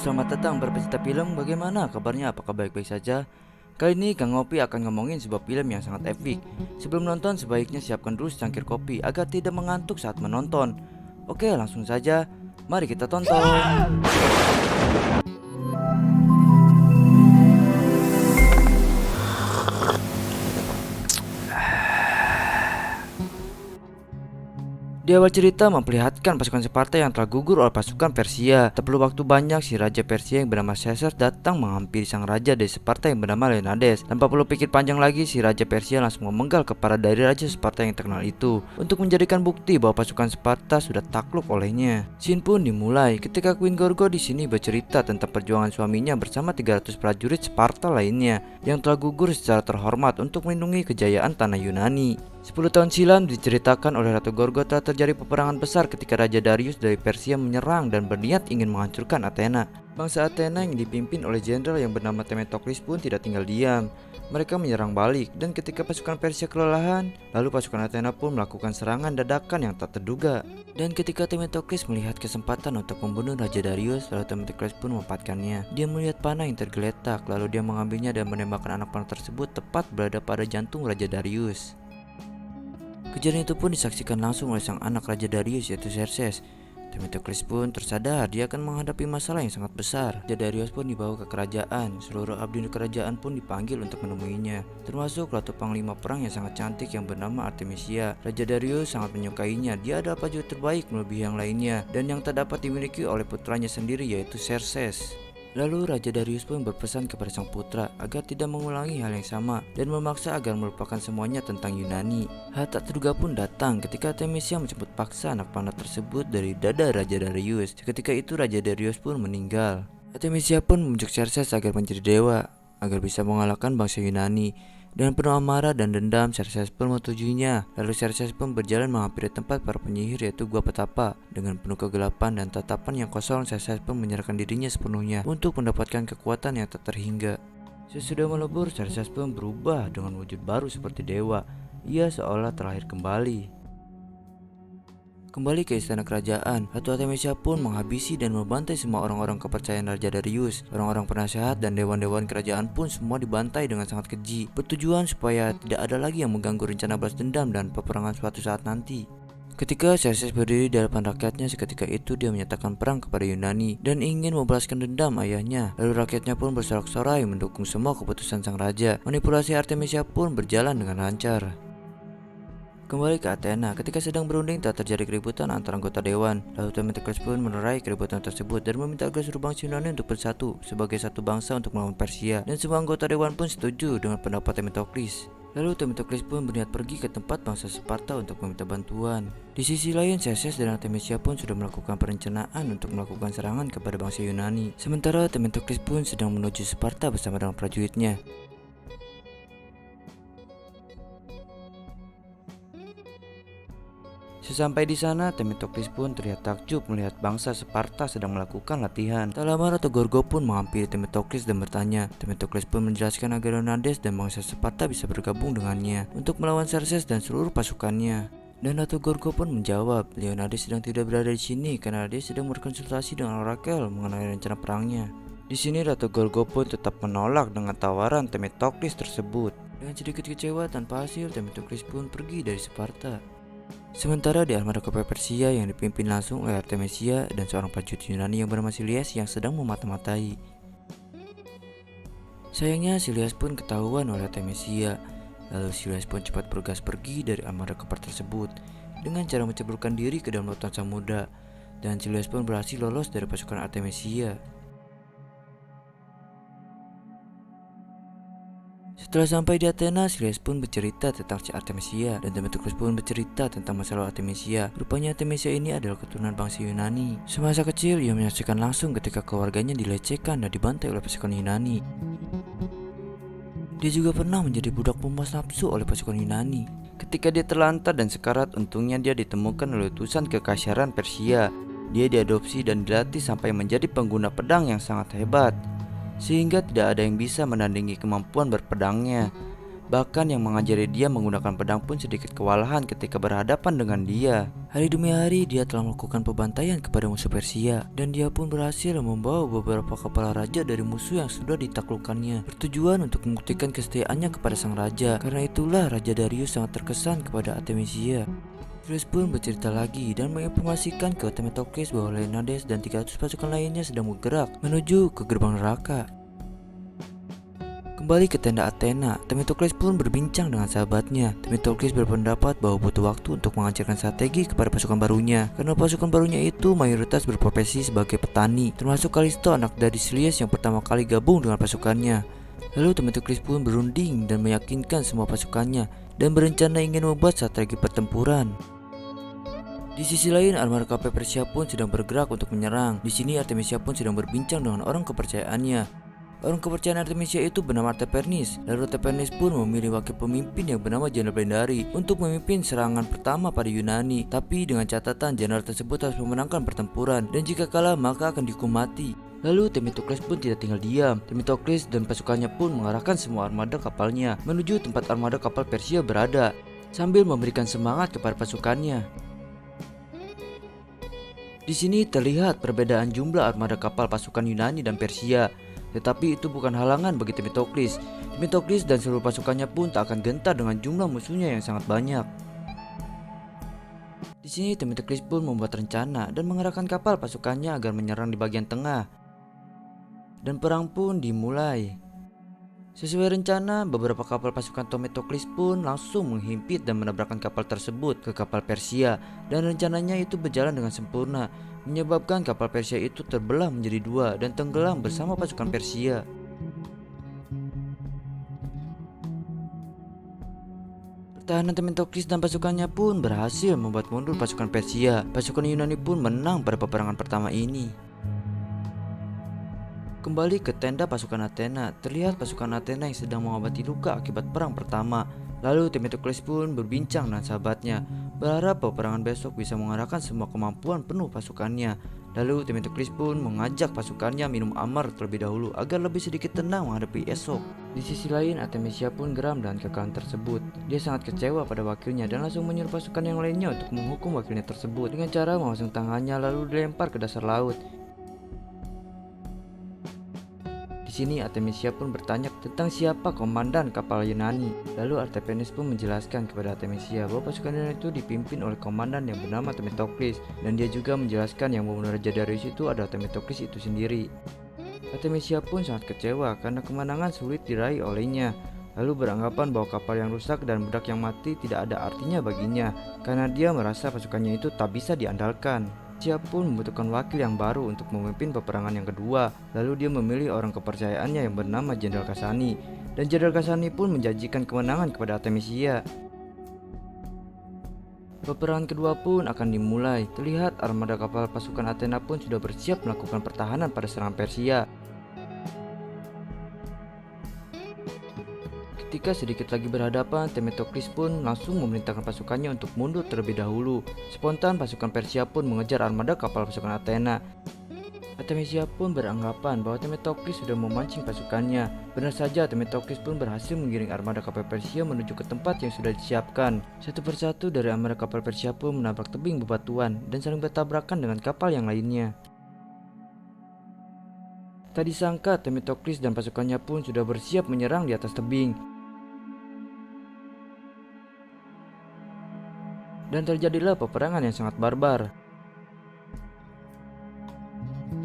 selamat datang berpecinta film. Bagaimana kabarnya? Apakah baik-baik saja? Kali ini Kang Ngopi akan ngomongin sebuah film yang sangat epik. Sebelum nonton sebaiknya siapkan dulu secangkir kopi agar tidak mengantuk saat menonton. Oke, langsung saja. Mari kita tonton. Di awal cerita memperlihatkan pasukan Sparta yang telah gugur oleh pasukan Persia. Tak perlu waktu banyak, si Raja Persia yang bernama Caesar datang menghampiri sang raja dari Sparta yang bernama Leonidas. Tanpa perlu pikir panjang lagi, si Raja Persia langsung memenggal kepala dari Raja Sparta yang terkenal itu untuk menjadikan bukti bahwa pasukan Sparta sudah takluk olehnya. Scene pun dimulai ketika Queen Gorgo di sini bercerita tentang perjuangan suaminya bersama 300 prajurit Sparta lainnya yang telah gugur secara terhormat untuk melindungi kejayaan tanah Yunani. 10 tahun silam diceritakan oleh Ratu Gorgo telah terjadi peperangan besar ketika Raja Darius dari Persia menyerang dan berniat ingin menghancurkan Athena. Bangsa Athena yang dipimpin oleh jenderal yang bernama Themistocles pun tidak tinggal diam. Mereka menyerang balik dan ketika pasukan Persia kelelahan, lalu pasukan Athena pun melakukan serangan dadakan yang tak terduga. Dan ketika Themistocles melihat kesempatan untuk membunuh Raja Darius, lalu Themistocles pun memanfaatkannya. Dia melihat panah yang tergeletak, lalu dia mengambilnya dan menembakkan anak panah tersebut tepat berada pada jantung Raja Darius. Kejadian itu pun disaksikan langsung oleh sang anak Raja Darius yaitu Xerxes. Themistocles pun tersadar dia akan menghadapi masalah yang sangat besar. Raja Darius pun dibawa ke kerajaan. Seluruh abdi kerajaan pun dipanggil untuk menemuinya, termasuk ratu panglima perang yang sangat cantik yang bernama Artemisia. Raja Darius sangat menyukainya. Dia adalah prajurit terbaik melebihi yang lainnya dan yang tak dapat dimiliki oleh putranya sendiri yaitu Xerxes. Lalu Raja Darius pun berpesan kepada sang putra agar tidak mengulangi hal yang sama dan memaksa agar melupakan semuanya tentang Yunani. Hal tak terduga pun datang ketika Artemisia menjemput paksa anak panah tersebut dari dada Raja Darius. Ketika itu Raja Darius pun meninggal. Artemisia pun membujuk Xerxes agar menjadi dewa agar bisa mengalahkan bangsa Yunani. Dengan penuh amarah dan dendam, Xerxes pun menyetujui-nya. Lalu Xerxes pun berjalan menghampiri tempat para penyihir yaitu Gua Petapa. Dengan penuh kegelapan dan tatapan yang kosong, Xerxes pun menyerahkan dirinya sepenuhnya untuk mendapatkan kekuatan yang tak terhingga. Sesudah melebur, Xerxes pun berubah dengan wujud baru seperti dewa. Ia seolah terlahir kembali. Kembali ke istana kerajaan, Ratu Artemisia pun menghabisi dan membantai semua orang-orang kepercayaan Raja Darius. Orang-orang penasehat dan dewan-dewan kerajaan pun semua dibantai dengan sangat keji, bertujuan supaya tidak ada lagi yang mengganggu rencana balas dendam dan peperangan suatu saat nanti. Ketika Xerxes berdiri di hadapan rakyatnya, seketika itu dia menyatakan perang kepada Yunani dan ingin membalaskan dendam ayahnya. Lalu rakyatnya pun bersorak-sorai mendukung semua keputusan sang raja. Manipulasi Artemisia pun berjalan dengan lancar. Kembali ke Athena, ketika sedang berunding telah terjadi keributan antara anggota dewan. Lalu Themistocles pun menerai keributan tersebut dan meminta agar seluruh bangsa Yunani untuk bersatu sebagai satu bangsa untuk melawan Persia. Dan semua anggota dewan pun setuju dengan pendapat Themistocles. Lalu Themistocles pun berniat pergi ke tempat bangsa Sparta untuk meminta bantuan. Di sisi lain, Xerxes dan Artemisia pun sudah melakukan perencanaan untuk melakukan serangan kepada bangsa Yunani. Sementara Themistocles pun sedang menuju Sparta bersama dengan prajuritnya. Sesampai di sana, Themistocles pun terlihat takjub melihat bangsa Sparta sedang melakukan latihan. Tak lama Ratu Gorgo pun menghampiri Themistocles dan bertanya. Themistocles pun menjelaskan agar Leonidas dan bangsa Sparta bisa bergabung dengannya untuk melawan Xerxes dan seluruh pasukannya. Dan Ratu Gorgo pun menjawab, Leonidas sedang tidak berada di sini karena dia sedang berkonsultasi dengan Orakel mengenai rencana perangnya. Di sini Ratu Gorgo pun tetap menolak dengan tawaran Themistocles tersebut. Dengan sedikit kecewa tanpa hasil, Themistocles pun pergi dari Sparta. Sementara di armada kapal Persia yang dipimpin langsung oleh Artemisia dan seorang prajurit Yunani yang bernama Silias yang sedang memata-matai. Sayangnya Silias pun ketahuan oleh Artemisia. Lalu Silias pun cepat bergegas pergi dari armada kapal tersebut dengan cara menceburkan diri ke dalam lautan Samudra. Dan Silias pun berhasil lolos dari pasukan Artemisia. Setelah sampai di Athena, Silias pun bercerita tentang si Artemisia dan Themistocles pun bercerita tentang masalah Artemisia. Rupanya Artemisia ini adalah keturunan bangsa Yunani. Semasa kecil ia menyaksikan langsung ketika keluarganya dilecehkan dan dibantai oleh pasukan Yunani. Dia juga pernah menjadi budak pemuas nafsu oleh pasukan Yunani. Ketika dia terlantar dan sekarat, untungnya dia ditemukan oleh utusan kekaisaran Persia. Dia diadopsi dan dilatih sampai menjadi pengguna pedang yang sangat hebat, sehingga tidak ada yang bisa menandingi kemampuan berpedangnya. Bahkan yang mengajari dia menggunakan pedang pun sedikit kewalahan ketika berhadapan dengan dia. Hari demi hari dia telah melakukan pembantaian kepada musuh Persia, dan dia pun berhasil membawa beberapa kepala raja dari musuh yang sudah ditaklukkannya, bertujuan untuk membuktikan kesetiaannya kepada sang raja. Karena itulah Raja Darius sangat terkesan kepada Artemisia. Julius pun bercerita lagi dan menginformasikan ke Themistocles bahwa Leonidas dan 300 pasukan lainnya sedang bergerak menuju ke gerbang neraka. Kembali ke tenda Athena, Themistocles pun berbincang dengan sahabatnya. Themistocles berpendapat bahwa butuh waktu untuk mengajarkan strategi kepada pasukan barunya, karena pasukan barunya itu mayoritas berprofesi sebagai petani, termasuk Kalisto, anak dari Silius yang pertama kali gabung dengan pasukannya. Lalu Themistocles pun berunding dan meyakinkan semua pasukannya dan berencana ingin membuat strategi pertempuran. Di sisi lain, armada kapal Persia pun sedang bergerak untuk menyerang. Di sini Artemisia pun sedang berbincang dengan orang kepercayaannya. Orang kepercayaan Artemisia itu bernama Artaphernes. Lalu Artaphernes pun memilih wakil pemimpin yang bernama Jenderal Bendari untuk memimpin serangan pertama pada Yunani. Tapi dengan catatan jenderal tersebut harus memenangkan pertempuran, dan jika kalah maka akan dihukum mati. Lalu Themistocles pun tidak tinggal diam. Themistocles dan pasukannya pun mengarahkan semua armada kapalnya menuju tempat armada kapal Persia berada, sambil memberikan semangat kepada pasukannya. Di sini terlihat perbedaan jumlah armada kapal pasukan Yunani dan Persia. Tetapi itu bukan halangan bagi Themistocles. Themistocles dan seluruh pasukannya pun tak akan gentar dengan jumlah musuhnya yang sangat banyak. Di sini Themistocles pun membuat rencana dan mengerahkan kapal pasukannya agar menyerang di bagian tengah. Dan perang pun dimulai. Sesuai rencana, beberapa kapal pasukan Themistocles pun langsung menghimpit dan menabrakkan kapal tersebut ke kapal Persia, dan rencananya itu berjalan dengan sempurna, menyebabkan kapal Persia itu terbelah menjadi dua dan tenggelam bersama pasukan Persia. Pertahanan Themistocles dan pasukannya pun berhasil membuat mundur pasukan Persia. Pasukan Yunani pun menang pada peperangan pertama ini. Kembali ke tenda pasukan Athena, terlihat pasukan Athena yang sedang mengobati luka akibat perang pertama. Lalu Themistocles pun berbincang dengan sahabatnya, berharap peperangan besok bisa mengarahkan semua kemampuan penuh pasukannya. Lalu Themistocles pun mengajak pasukannya minum amar terlebih dahulu agar lebih sedikit tenang menghadapi esok. Di sisi lain, Artemisia pun geram dengan kekalahan tersebut. Dia sangat kecewa pada wakilnya dan langsung menyuruh pasukan yang lainnya untuk menghukum wakilnya tersebut dengan cara memasang tangannya lalu dilempar ke dasar laut. Di sini Artemisia pun bertanya tentang siapa komandan kapal Yunani. Lalu Artaphernes pun menjelaskan kepada Artemisia bahwa pasukan Yunani itu dipimpin oleh komandan yang bernama Themistocles, dan dia juga menjelaskan yang membunuh Raja Darius itu adalah Themistocles itu sendiri. Artemisia pun sangat kecewa karena kemenangan sulit diraih olehnya, lalu beranggapan bahwa kapal yang rusak dan budak yang mati tidak ada artinya baginya, karena dia merasa pasukannya itu tak bisa diandalkan. Dia pun membutuhkan wakil yang baru untuk memimpin peperangan yang kedua. Lalu dia memilih orang kepercayaannya yang bernama Jenderal Kasani, dan Jenderal Kasani pun menjanjikan kemenangan kepada Artemisia. Peperangan kedua pun akan dimulai. Terlihat armada kapal pasukan Athena pun sudah bersiap melakukan pertahanan pada serangan Persia. Ketika sedikit lagi berhadapan, Themistocles pun langsung memerintahkan pasukannya untuk mundur terlebih dahulu. Spontan pasukan Persia pun mengejar armada kapal pasukan Athena. Artemisia pun beranggapan bahwa Themistocles sudah memancing pasukannya. Benar saja, Themistocles pun berhasil menggiring armada kapal Persia menuju ke tempat yang sudah disiapkan. Satu persatu dari armada kapal Persia pun menabrak tebing bebatuan dan saling bertabrakan dengan kapal yang lainnya. Tak disangka, Themistocles dan pasukannya pun sudah bersiap menyerang di atas tebing. Dan terjadilah peperangan yang sangat barbar.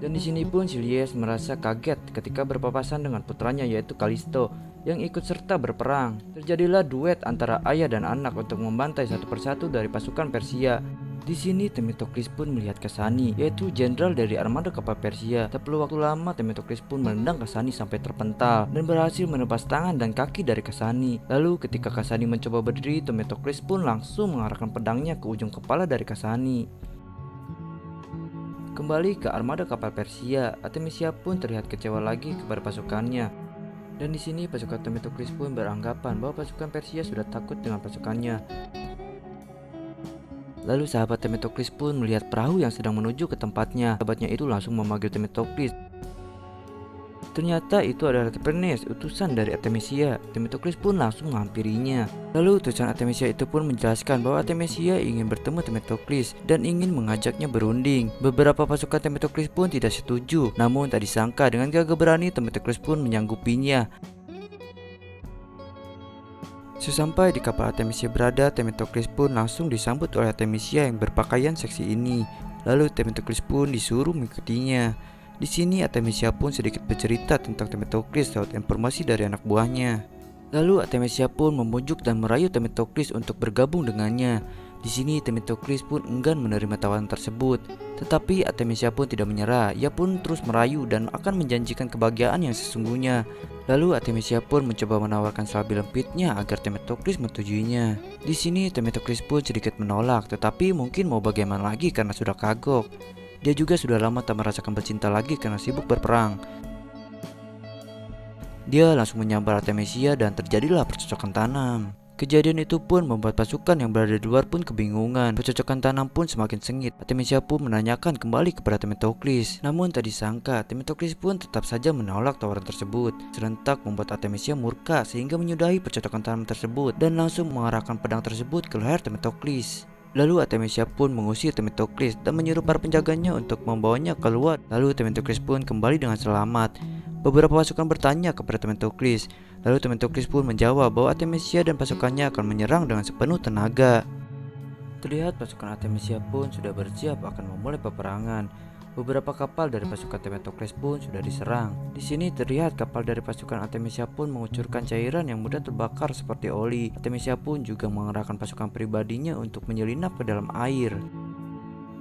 Dan di sini pun Silius merasa kaget ketika berpapasan dengan putranya yaitu Kalisto yang ikut serta berperang. Terjadilah duet antara ayah dan anak untuk membantai satu persatu dari pasukan Persia. Di sini Themistocles pun melihat Kasani, yaitu jenderal dari armada kapal Persia. Tak perlu waktu lama, Themistocles pun menendang Kasani sampai terpental dan berhasil menebas tangan dan kaki dari Kasani. Lalu ketika Kasani mencoba berdiri, Themistocles pun langsung mengarahkan pedangnya ke ujung kepala dari Kasani. Kembali ke armada kapal Persia, Artemisia pun terlihat kecewa lagi kepada pasukannya. Dan di sini pasukan Themistocles pun beranggapan bahwa pasukan Persia sudah takut dengan pasukannya. Lalu sahabat Themistocles pun melihat perahu yang sedang menuju ke tempatnya. Sahabatnya itu langsung memanggil Themistocles. Ternyata itu adalah Tepenes, utusan dari Artemisia. Themistocles pun langsung menghampirinya. Lalu utusan Artemisia itu pun menjelaskan bahwa Artemisia ingin bertemu Themistocles dan ingin mengajaknya berunding. Beberapa pasukan Themistocles pun tidak setuju, namun tak disangka dengan gagah berani Themistocles pun menyanggupinya. Sesampai di kapal Artemisia berada, Themistocles pun langsung disambut oleh Artemisia yang berpakaian seksi ini. Lalu Themistocles pun disuruh mengikutinya. Di sini Artemisia pun sedikit bercerita tentang Themistocles lewat informasi dari anak buahnya. Lalu Artemisia pun membujuk dan merayu Themistocles untuk bergabung dengannya. Di sini Themistocles pun enggan menerima tawaran tersebut. Tetapi Artemisia pun tidak menyerah. Ia pun terus merayu dan akan menjanjikan kebahagiaan yang sesungguhnya. Lalu Artemisia pun mencoba menawarkan serabi lempitnya agar Themistocles menyetujui-nya. Di sini Themistocles pun sedikit menolak, tetapi mungkin mau bagaimana lagi karena sudah kagok. Dia juga sudah lama tak merasakan bercinta lagi karena sibuk berperang. Dia langsung menyambar Artemisia dan terjadilah percocokan tanam. Kejadian itu pun membuat pasukan yang berada di luar pun kebingungan. Percocokan tanam pun semakin sengit. Artemisia pun menanyakan kembali kepada Themistocles. Namun tak disangka, Themistocles pun tetap saja menolak tawaran tersebut. Serentak membuat Artemisia murka sehingga menyudahi percocokan tanam tersebut dan langsung mengarahkan pedang tersebut ke leher Themistocles. Lalu Artemisia pun mengusir Themistocles dan menyuruh para penjaganya untuk membawanya keluar. Lalu Themistocles pun kembali dengan selamat. Beberapa pasukan bertanya kepada Themistocles. Lalu Themistocles pun menjawab bahwa Artemisia dan pasukannya akan menyerang dengan sepenuh tenaga. Terlihat pasukan Artemisia pun sudah bersiap akan memulai peperangan. Beberapa kapal dari pasukan Themistocles pun sudah diserang. Di sini terlihat kapal dari pasukan Artemisia pun mengucurkan cairan yang mudah terbakar seperti oli. Artemisia pun juga mengerahkan pasukan pribadinya untuk menyelinap ke dalam air.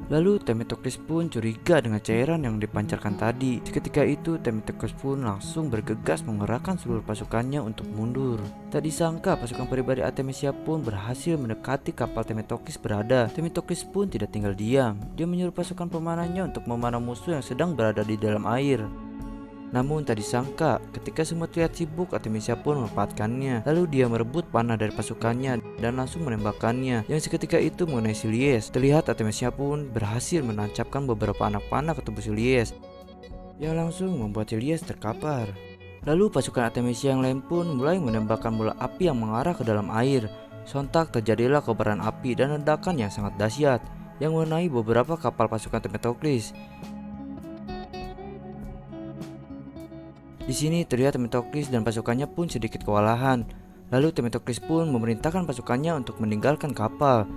Lalu Themistocles pun curiga dengan cairan yang dipancarkan tadi. Seketika itu Themistocles pun langsung bergegas mengerahkan seluruh pasukannya untuk mundur. Tak disangka pasukan pribadi Artemisia pun berhasil mendekati kapal Themistocles berada. Themistocles pun tidak tinggal diam. Dia menyuruh pasukan pemanahnya untuk memanah musuh yang sedang berada di dalam air. Namun tak disangka, ketika semua terlihat sibuk, Artemisia pun memanfaatkannya. Lalu dia merebut panah dari pasukannya dan langsung menembakkannya, yang seketika itu mengenai Silies. Terlihat Artemisia pun berhasil menancapkan beberapa anak panah ke tubuh Silies, yang langsung membuat Silies terkapar. Lalu pasukan Artemisia yang lain pun mulai menembakkan bola api yang mengarah ke dalam air. Sontak terjadilah kobaran api dan ledakan yang sangat dahsyat yang mengenai beberapa kapal pasukan Themistocles. Di sini terlihat Themistocles dan pasukannya pun sedikit kewalahan. Lalu Themistocles pun memerintahkan pasukannya untuk meninggalkan kapal.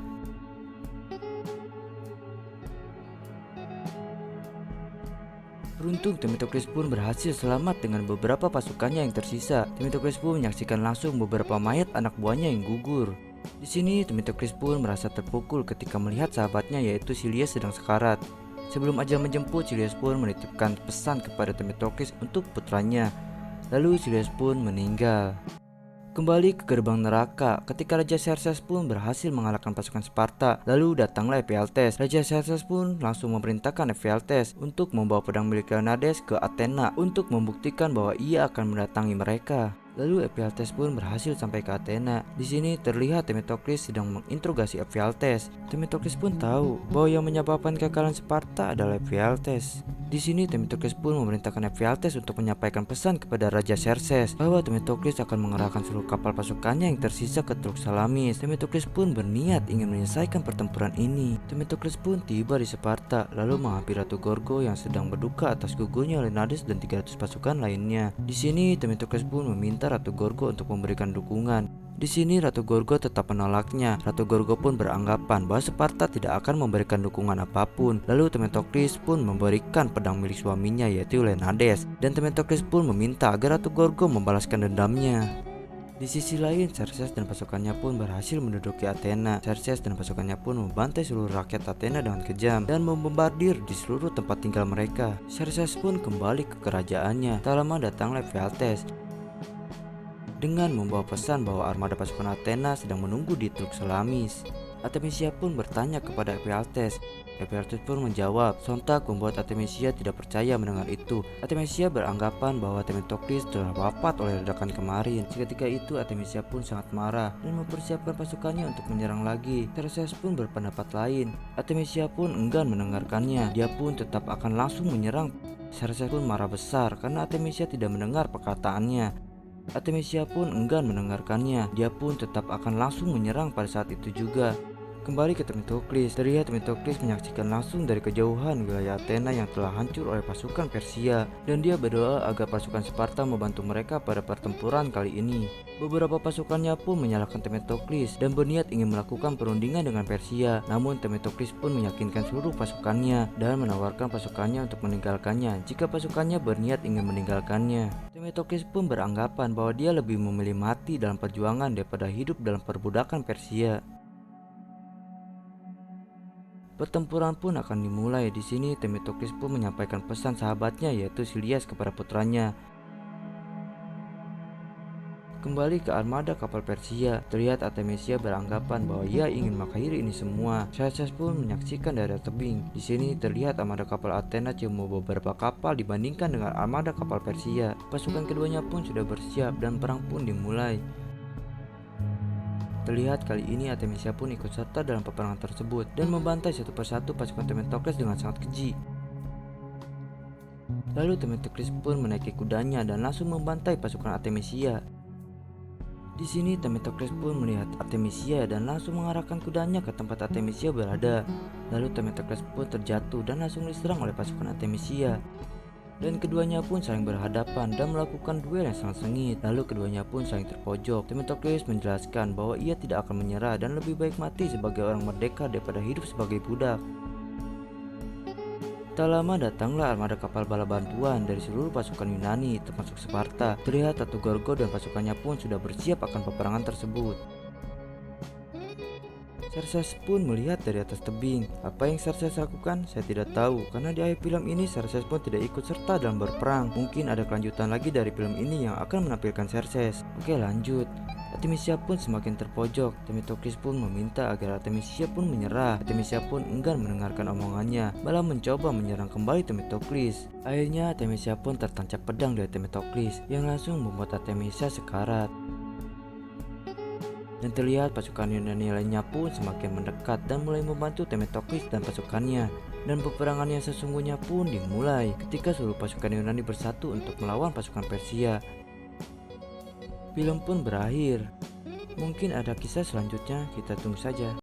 Beruntung Themistocles pun berhasil selamat dengan beberapa pasukannya yang tersisa. Themistocles pun menyaksikan langsung beberapa mayat anak buahnya yang gugur. Di sini Themistocles pun merasa terpukul ketika melihat sahabatnya yaitu Silies sedang sekarat. Sebelum ajal menjemput, Silies pun menitipkan pesan kepada Themistocles untuk putranya. Lalu Silies pun meninggal. Kembali ke gerbang neraka, ketika Raja Xerxes pun berhasil mengalahkan pasukan Sparta, lalu datanglah Ephialtes. Raja Xerxes pun langsung memerintahkan Ephialtes untuk membawa pedang milik Leonidas ke Athena untuk membuktikan bahwa ia akan mendatangi mereka. Lalu Ephialtes pun berhasil sampai ke Athena. Di sini terlihat Themistocles sedang menginterogasi Ephialtes. Themistocles pun tahu bahwa yang menyebabkan kekalahan Sparta adalah Ephialtes. Di sini Themistocles pun memerintahkan Ephialtes untuk menyampaikan pesan kepada Raja Xerxes bahwa Themistocles akan mengerahkan seluruh kapal pasukannya yang tersisa ke Teluk Salamis. Themistocles pun berniat ingin menyelesaikan pertempuran ini. Themistocles pun tiba di Sparta lalu menghampiri Ratu Gorgo yang sedang berduka atas gugurnya Leonidas dan 300 pasukan lainnya. Di sini Themistocles pun meminta Ratu Gorgo untuk memberikan dukungan. Di sini Ratu Gorgo tetap menolaknya. Ratu Gorgo pun beranggapan bahwa Sparta tidak akan memberikan dukungan apapun. Lalu Themistocles pun memberikan pedang milik suaminya yaitu Leonidas, dan Themistocles pun meminta agar Ratu Gorgo membalaskan dendamnya. Di sisi lain, Xerxes dan pasukannya pun berhasil menduduki Athena. Xerxes dan pasukannya pun membantai seluruh rakyat Athena dengan kejam dan membombardir di seluruh tempat tinggal mereka. Xerxes pun kembali ke kerajaannya. Tak lama datanglah Ephialtes dengan membawa pesan bahwa armada pasukan Athena sedang menunggu di Teluk Salamis. Artemisia pun bertanya kepada Ephialtes. Ephialtes pun menjawab. Sontak membuat Artemisia tidak percaya mendengar itu. Artemisia beranggapan bahwa Themistocles telah wafat oleh ledakan kemarin. Seketika itu Artemisia pun sangat marah dan mempersiapkan pasukannya untuk menyerang lagi. Xerxes pun berpendapat lain. Artemisia pun enggan mendengarkannya. Dia pun tetap akan langsung menyerang. Xerxes pun marah besar karena Artemisia tidak mendengar perkataannya. Artemisia pun enggan mendengarkannya. Dia pun tetap akan langsung menyerang pada saat itu juga. Kembali ke Themistocles, terlihat Themistocles menyaksikan langsung dari kejauhan wilayah Athena yang telah hancur oleh pasukan Persia, dan dia berdoa agar pasukan Sparta membantu mereka pada pertempuran kali ini. Beberapa pasukannya pun menyalahkan Themistocles dan berniat ingin melakukan perundingan dengan Persia. Namun Themistocles pun meyakinkan seluruh pasukannya dan menawarkan pasukannya untuk meninggalkannya jika pasukannya berniat ingin meninggalkannya. Themistocles pun beranggapan bahwa dia lebih memilih mati dalam perjuangan daripada hidup dalam perbudakan Persia. Pertempuran pun akan dimulai. Di sini Themistocles pun menyampaikan pesan sahabatnya yaitu Silias kepada putranya. Kembali ke armada kapal Persia, terlihat Artemisia beranggapan bahwa ia ingin mengakhiri ini semua. Xerxes pun menyaksikan dari tebing. Di sini terlihat armada kapal Athena cuma beberapa kapal dibandingkan dengan armada kapal Persia. Pasukan keduanya pun sudah bersiap dan perang pun dimulai. Terlihat kali ini Artemisia pun ikut serta dalam peperangan tersebut dan membantai satu persatu pasukan Themistocles dengan sangat keji. Lalu Themistocles pun menaiki kudanya dan langsung membantai pasukan Artemisia. Di sini Themistocles pun melihat Artemisia dan langsung mengarahkan kudanya ke tempat Artemisia berada. Lalu Themistocles pun terjatuh dan langsung diserang oleh pasukan Artemisia. Dan keduanya pun saling berhadapan dan melakukan duel yang sangat sengit. Lalu keduanya pun saling terpojok. Themistocles menjelaskan bahwa ia tidak akan menyerah dan lebih baik mati sebagai orang merdeka daripada hidup sebagai budak. Tak lama datanglah armada kapal bala bantuan dari seluruh pasukan Yunani termasuk Sparta. Terlihat Ratu Gorgo dan pasukannya pun sudah bersiap akan peperangan tersebut. Xerxes pun melihat dari atas tebing. Apa yang Xerxes lakukan? Saya tidak tahu, karena di akhir film ini Xerxes pun tidak ikut serta dalam berperang. Mungkin ada kelanjutan lagi dari film ini yang akan menampilkan Xerxes. Oke, lanjut. Artemisia pun semakin terpojok. Themistocles pun meminta agar Artemisia pun menyerah. Artemisia pun enggan mendengarkan omongannya, malah mencoba menyerang kembali Themistocles. Akhirnya Artemisia pun tertancap pedang dari Themistocles yang langsung membuat Artemisia sekarat. Dan terlihat pasukan Yunani lainnya pun semakin mendekat dan mulai membantu Themistocles dan pasukannya. Dan peperangan yang sesungguhnya pun dimulai ketika seluruh pasukan Yunani bersatu untuk melawan pasukan Persia. Film pun berakhir. Mungkin ada kisah selanjutnya, kita tunggu saja.